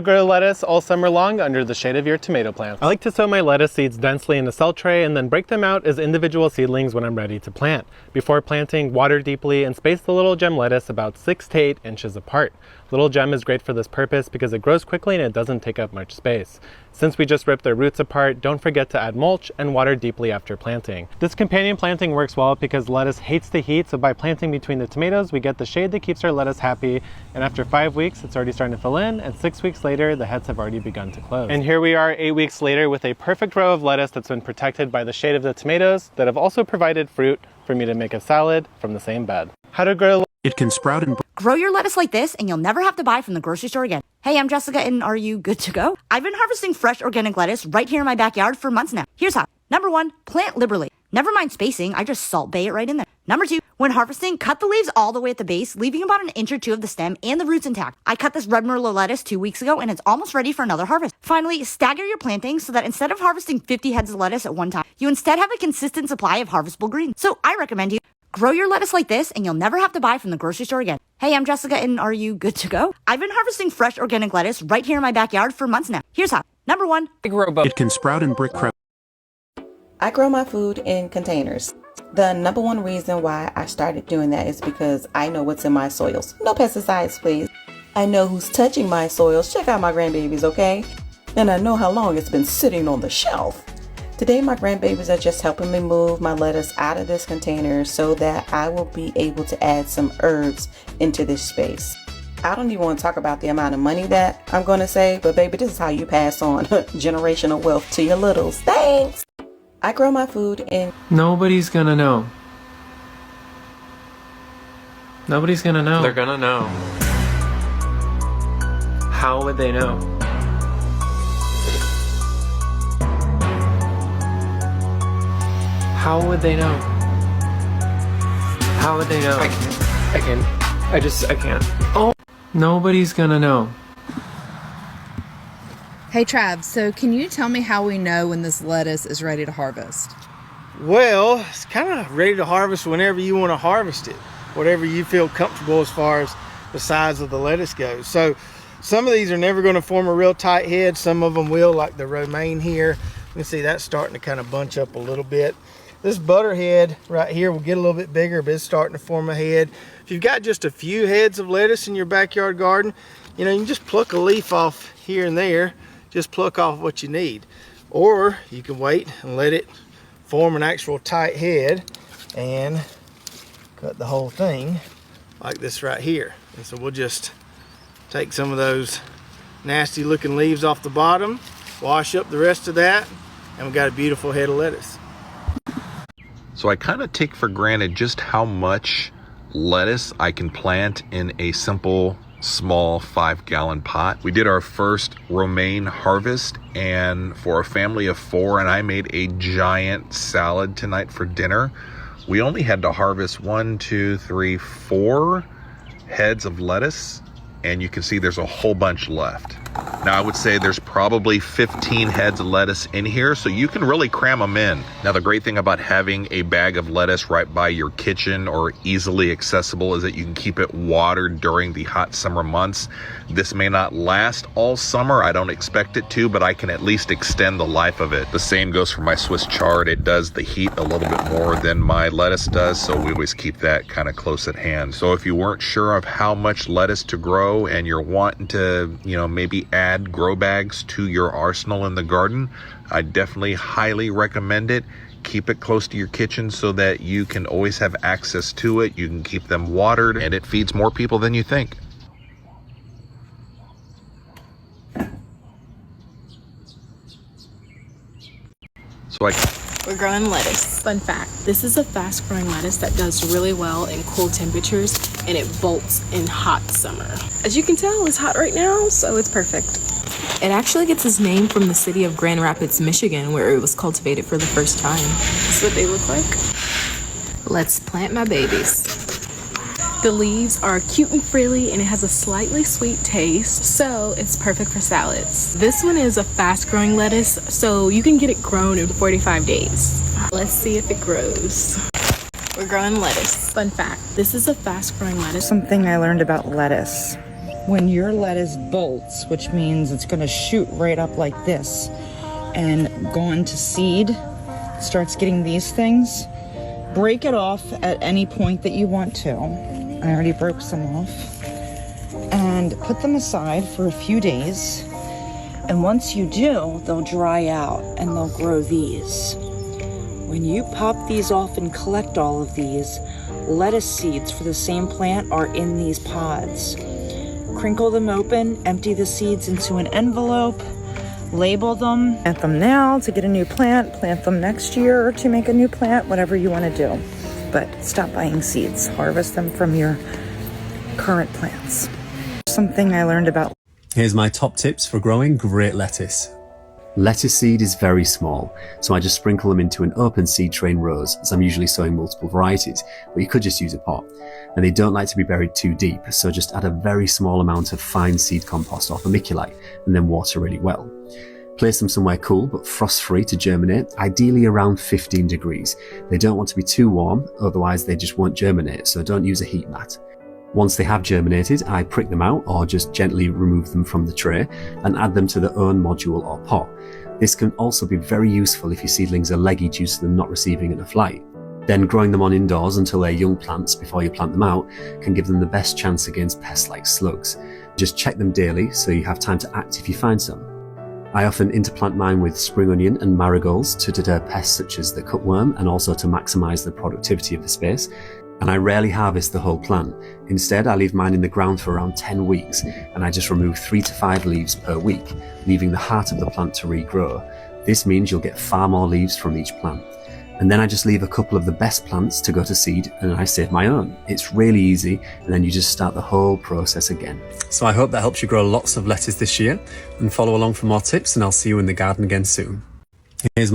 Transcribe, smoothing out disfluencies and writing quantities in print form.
Grow lettuce all summer long under the shade of your tomato plant. I like to sow my lettuce seeds densely in a cell tray and then break them out as individual seedlings when I'm ready to plant. Before planting, water deeply and space the little gem lettuce about 6 to 8 inches apart. Little gem is great for this purpose because it grows quickly and it doesn't take up much space. Since we just ripped their roots apart, don't forget to add mulch and water deeply after planting. This companion planting works well because lettuce hates the heat, so by planting between the tomatoes, we get the shade that keeps our lettuce happy, and after 5 weeks, it's already starting to fill in, and 6 weeks later, the heads have already begun to close. And here we are 8 weeks later with a perfect row of lettuce that's been protected by the shade of the tomatoes that have also provided fruit for me to make a salad from the same bed. How to grow It can sprout and grow your lettuce like this and you'll never have to buy from the grocery store again. Hey, I'm Jessica and are you good to go? I've been harvesting fresh organic lettuce right here in my backyard for months now. Here's how. Number 1, plant liberally. Never mind spacing, I just salt bay it right in there. Number 2, when harvesting, cut the leaves all the way at the base, leaving about an inch or 2 of the stem and the roots intact. I cut this red Merlot lettuce 2 weeks ago and it's almost ready for another harvest. Finally, stagger your plantings so that instead of harvesting 50 heads of lettuce at one time, you instead have a consistent supply of harvestable greens. So I recommend you grow your lettuce like this and you'll never have to buy from the grocery store again. Hey, I'm Jessica and are you good to go? I've been harvesting fresh organic lettuce right here in my backyard for months now. Here's how. Number 1, it can sprout in brick crevices. I grow my food in containers. The number one reason why I started doing that is because I know what's in my soils. No pesticides, please. I know who's touching my soils. Check out my grandbabies, okay? And I know how long it's been sitting on the shelf. Today, my grandbabies are just helping me move my lettuce out of this container so that I will be able to add some herbs into this space. I don't even want to talk about the amount of money that I'm going to save, but baby, this is how you pass on generational wealth to your littles. Thanks! I grow my food in... Nobody's gonna know. Nobody's gonna know. They're gonna know. How would they know? How would they know? How would they know? I can't. Oh! Nobody's gonna know. Hey Trav, so can you tell me how we know when this lettuce is ready to harvest? Well, it's kind of ready to harvest whenever you want to harvest it, whatever you feel comfortable as far as the size of the lettuce goes. So some of these are never going to form a real tight head. Some of them will, like the romaine here. You can see that's starting to kind of bunch up a little bit. This butterhead right here will get a little bit bigger, but it's starting to form a head. If you've got just a few heads of lettuce in your backyard garden, you know, you can just pluck a leaf off here and there. Just pluck off what you need, or you can wait and let it form an actual tight head and cut the whole thing like this right here. And so we'll just take some of those nasty looking leaves off the bottom, wash up the rest of that, and we've got a beautiful head of lettuce. So I kind of take for granted just how much lettuce I can plant in a simple small 5-gallon pot. We did our first romaine harvest, and for a family of 4, and I made a giant salad tonight for dinner. We only had to harvest 1, 2, 3, 4 heads of lettuce, and you can see there's a whole bunch left. Now I would say there's probably 15 heads of lettuce in here, so you can really cram them in. Now the great thing about having a bag of lettuce right by your kitchen or easily accessible is that you can keep it watered during the hot summer months. This may not last all summer, I don't expect it to, but I can at least extend the life of it. The same goes for my Swiss chard. It does the heat a little bit more than my lettuce does, so we always keep that kind of close at hand. So if you weren't sure of how much lettuce to grow and you're wanting to, you know, maybe add grow bags to your arsenal in the garden, I definitely highly recommend it. Keep it close to your kitchen so that you can always have access to it. You can keep them watered, and it feeds more people than you think. We're growing lettuce. Fun fact, this is a fast growing lettuce that does really well in cool temperatures, and it bolts in hot summer. As you can tell, it's hot right now, so it's perfect. It actually gets its name from the city of Grand Rapids, Michigan, where it was cultivated for the first time. This is what they look like. Let's plant my babies. The leaves are cute and frilly, and it has a slightly sweet taste, so it's perfect for salads. This one is a fast-growing lettuce, so you can get it grown in 45 days. Let's see if it grows. We're growing lettuce. Fun fact, this is a fast-growing lettuce. Something I learned about lettuce. When your lettuce bolts, which means it's going to shoot right up like this and go into seed, starts getting these things, break it off at any point that you want to. I already broke some off. And put them aside for a few days. And once you do, they'll dry out and they'll grow these. When you pop these off and collect all of these, lettuce seeds for the same plant are in these pods. Crinkle them open, empty the seeds into an envelope, label them, plant them now to get a new plant, plant them next year to make a new plant, whatever you want to do. But stop buying seeds, harvest them from your current plants. Something I learned about. Here's my top tips for growing great lettuce. Lettuce seed is very small, so I just sprinkle them into an open seed tray in rows, as I'm usually sowing multiple varieties, but you could just use a pot. And they don't like to be buried too deep, so just add a very small amount of fine seed compost or vermiculite, and then water really well. Place them somewhere cool but frost-free to germinate, ideally around 15 degrees. They don't want to be too warm, otherwise they just won't germinate, so don't use a heat mat. Once they have germinated, I prick them out or just gently remove them from the tray and add them to their own module or pot. This can also be very useful if your seedlings are leggy due to them not receiving enough light. Then growing them on indoors until they're young plants before you plant them out can give them the best chance against pests like slugs. Just check them daily so you have time to act if you find some. I often interplant mine with spring onion and marigolds to deter pests such as the cutworm and also to maximise the productivity of the space. And I rarely harvest the whole plant. Instead, I leave mine in the ground for around 10 weeks and I just remove 3 to 5 leaves per week, leaving the heart of the plant to regrow. This means you'll get far more leaves from each plant. And then I just leave a couple of the best plants to go to seed and I save my own. It's really easy, and then you just start the whole process again. So I hope that helps you grow lots of lettuce this year, and follow along for more tips, and I'll see you in the garden again soon. Here's my